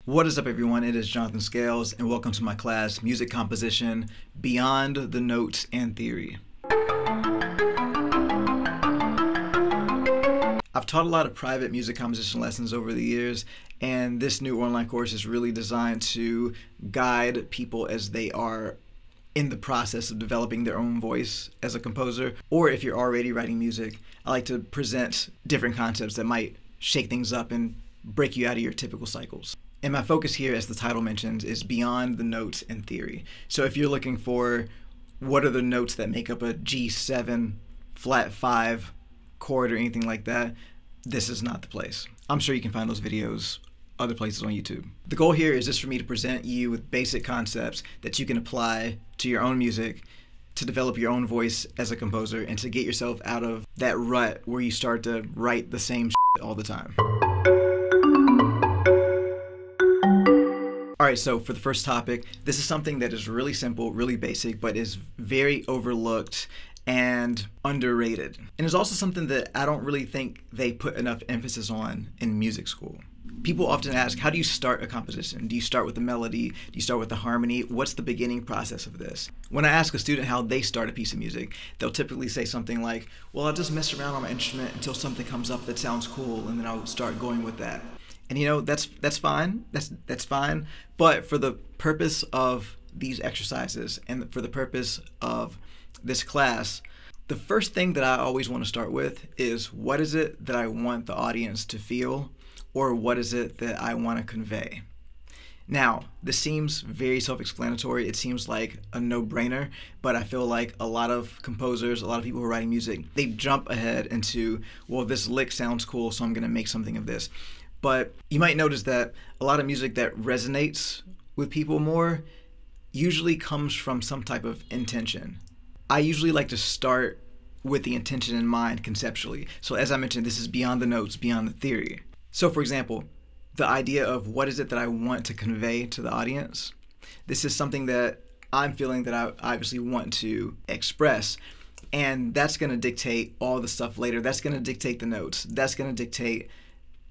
What is up, everyone? It is Jonathan Scales, and welcome to my class, Music Composition, Beyond the Notes and Theory. I've taught a lot of private music composition lessons over the years, and this new online course is really designed to guide people as they are in the process of developing their own voice as a composer, or if you're already writing music. I like to present different concepts that might shake things up and break you out of your typical cycles. And my focus here, as the title mentions, is beyond the notes and theory. So if you're looking for what are the notes that make up a G7, flat 5 chord or anything like that, this is not the place. I'm sure you can find those videos other places on YouTube. The goal here is just for me to present you with basic concepts that you can apply to your own music to develop your own voice as a composer and to get yourself out of that rut where you start to write the same shit all the time. Alright, so for the first topic, this is something that is really simple, really basic, but is very overlooked and underrated. And it's also something that I don't really think they put enough emphasis on in music school. People often ask, how do you start a composition? Do you start with the melody? Do you start with the harmony? What's the beginning process of this? When I ask a student how they start a piece of music, they'll typically say something like, well, I'll just mess around on my instrument until something comes up that sounds cool, and then I'll start going with that. And you know, that's fine. That's fine. But for the purpose of these exercises and for the purpose of this class, the first thing that I always want to start with is, what is it that I want the audience to feel, or what is it that I want to convey? Now, this seems very self-explanatory. It seems like a no-brainer, but I feel like a lot of composers, a lot of people who are writing music, they jump ahead into, well, this lick sounds cool, so I'm going to make something of this. But you might notice that a lot of music that resonates with people more usually comes from some type of intention. I usually like to start with the intention in mind conceptually. So as I mentioned, this is beyond the notes, beyond the theory. So for example, the idea of what is it that I want to convey to the audience. This is something that I'm feeling that I obviously want to express. And that's going to dictate all the stuff later. That's going to dictate the notes. That's going to dictate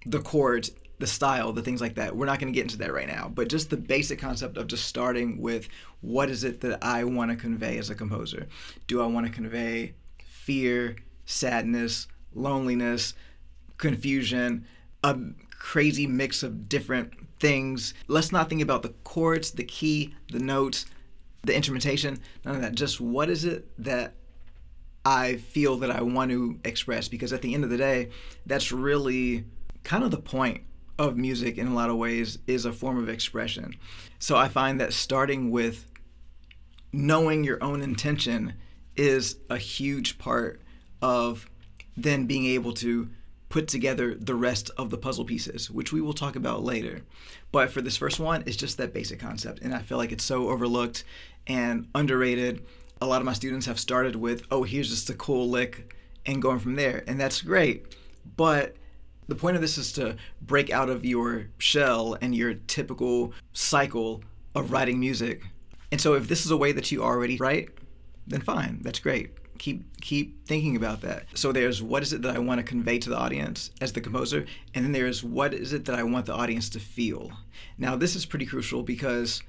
the chords, the style, the things like that. We're not going to get into that right now, but just the basic concept of just starting with, what is it that I want to convey as a composer? Do I want to convey fear, sadness, loneliness, confusion, a crazy mix of different things? Let's not think about the chords, the key, the notes, the instrumentation, none of that. Just what is it that I feel that I want to express? Because at the end of the day, that's really kind of the point of music in a lot of ways, is a form of expression. So I find that starting with knowing your own intention is a huge part of then being able to put together the rest of the puzzle pieces, which we will talk about later. But for this first one, it's just that basic concept, and I feel like it's so overlooked and underrated. A lot of my students have started with, oh, here's just a cool lick, and going from there, and that's great. But the point of this is to break out of your shell and your typical cycle of writing music. And so if this is a way that you already write, then fine, that's great. Keep thinking about that. So there's, what is it that I want to convey to the audience as the composer? And then there's, what is it that I want the audience to feel? Now this is pretty crucial because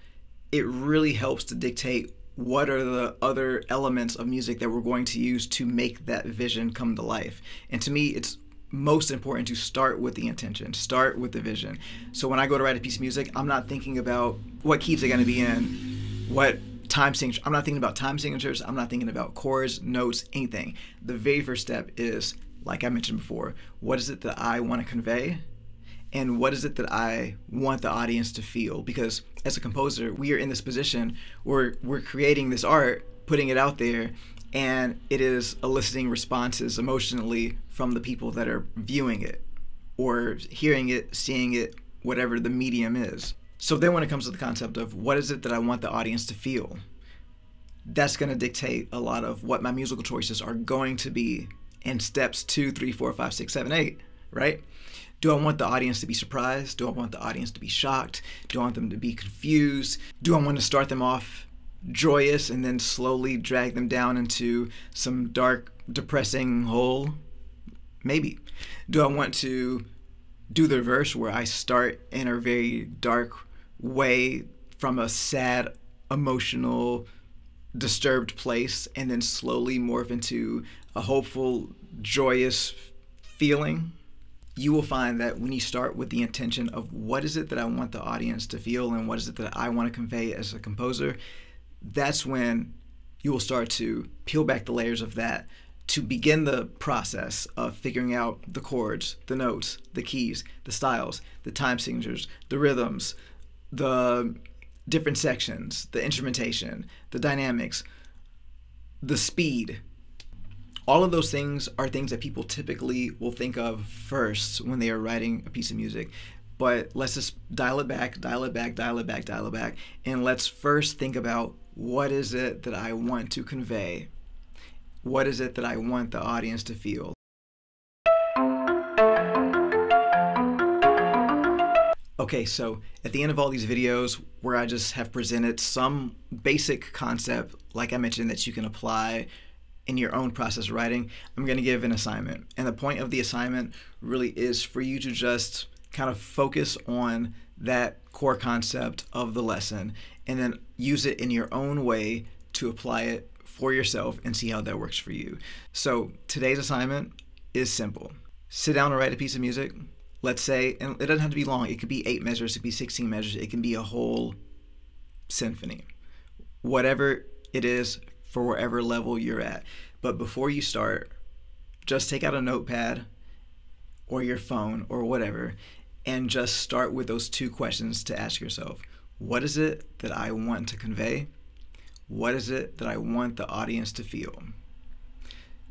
it really helps to dictate what are the other elements of music that we're going to use to make that vision come to life. And to me, it's most important to start with the intention, start with the vision. So when I go to write a piece of music, I'm not thinking about what keys are going to be in, what time signature. I'm not thinking about time signatures. I'm not thinking about chords, notes, anything. The very first step is, like I mentioned before, what is it that I want to convey? And what is it that I want the audience to feel? Because as a composer, we are in this position where we're creating this art, putting it out there, and it is eliciting responses emotionally from the people that are viewing it or hearing it, seeing it, whatever the medium is. So then when it comes to the concept of what is it that I want the audience to feel, that's going to dictate a lot of what my musical choices are going to be in steps 2, 3, 4, 5, 6, 7, 8, right? Do I want the audience to be surprised? Do I want the audience to be shocked? Do I want them to be confused? Do I want to start them off joyous and then slowly drag them down into some dark, depressing hole? Maybe. Do I want to do the verse where I start in a very dark way from a sad, emotional, disturbed place and then slowly morph into a hopeful, joyous feeling, you will find that when you start with the intention of what is it that I want the audience to feel and what is it that I want to convey as a composer, that's when you will start to peel back the layers of that to begin the process of figuring out the chords, the notes, the keys, the styles, the time signatures, the rhythms, the different sections, the instrumentation, the dynamics, the speed. All of those things are things that people typically will think of first when they are writing a piece of music. But let's just dial it back, and let's first think about what is it that I want to convey? What is it that I want the audience to feel? Okay, so at the end of all these videos where I just have presented some basic concept, like I mentioned, that you can apply in your own process of writing, I'm going to give an assignment. And the point of the assignment really is for you to just kind of focus on that core concept of the lesson and then use it in your own way to apply it for yourself and see how that works for you. So today's assignment is simple. Sit down and write a piece of music. Let's say, and it doesn't have to be long, it could be 8 measures, it could be 16 measures, it can be a whole symphony. Whatever it is for wherever level you're at. But before you start, just take out a notepad or your phone or whatever and just start with those 2 questions to ask yourself. What is it that I want to convey? What is it that I want the audience to feel?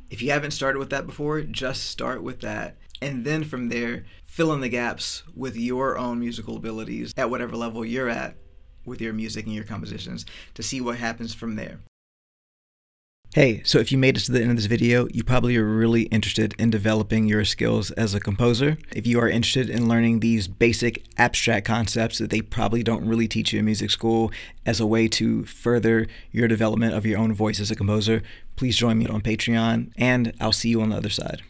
If you haven't started with that before, just start with that. And then from there, fill in the gaps with your own musical abilities at whatever level you're at with your music and your compositions to see what happens from there. Hey, so if you made it to the end of this video, you probably are really interested in developing your skills as a composer. If you are interested in learning these basic abstract concepts that they probably don't really teach you in music school as a way to further your development of your own voice as a composer, please join me on Patreon, and I'll see you on the other side.